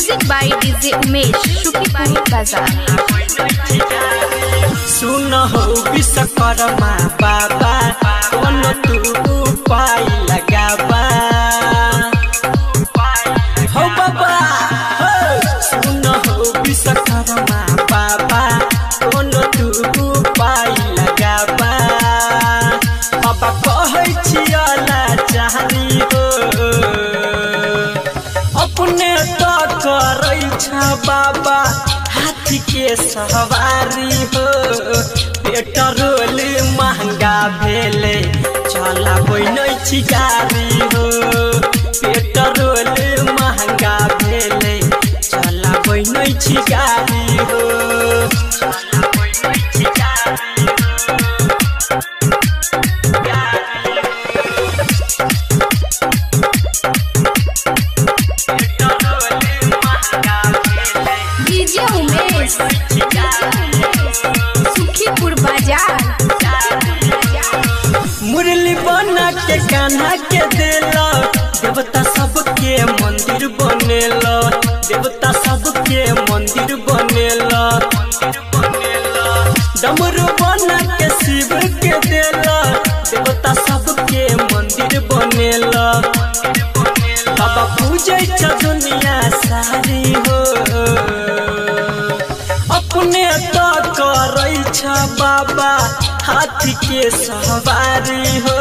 Music by DJ Umesh Shukipur Bazar. सुन हो विश्वकर्मा बाबा कौन तू उपाय लगाबा हो बाबा हो। सुन हो विश्वकर्मा बाबा कौन तू उपाय लगाबा बाबा कहै छियला चाहनी हो अपने तो करै छ बाबा हाथी के सवारी हो। पेट्रोल महंगा भेले चलाबै नै छी गाड़ी हो। पेट्रोल महंगा भेले चलाबै नै छी गाड़ी हो। चलाबै नै छी गाड़ी हो। डीजे उमेश शुकीपुर बाजार। मुरली बना के कान्हा के देला देवता सबके मंदिर बनेला। देवता सबके मंदिर बनेला। डमरू बना के शिव के देला देवता सबके मंदिर बनेला। बाबा पूजे छ दुनिया सारी हो अपने तो करै छ बाबा हाथी के सवारी हो।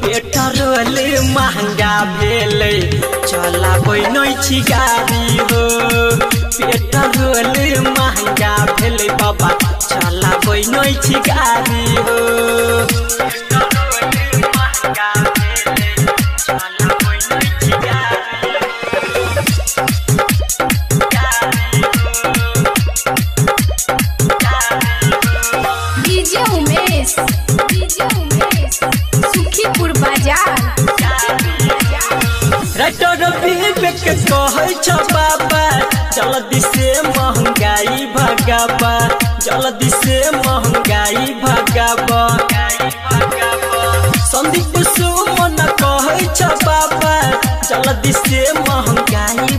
पेट्रोल महंगा भेले चलाबै नै छी गाड़ी हो। पेट्रोल महंगा भेले बाबा चलाबै नै छी गाड़ी हो। पेट्रोल महंगा भेले चलाबै नै छी गाड़ी हो। डीजे उमेश शुकीपुर बाजार। राइटर विवेक कहै छ बाबा जल्दी से महंगाई भगाबा। जल्दी से महंगाई भगाबा। संदीप सुमन कहै छ बाबा जल्दी से महंगाई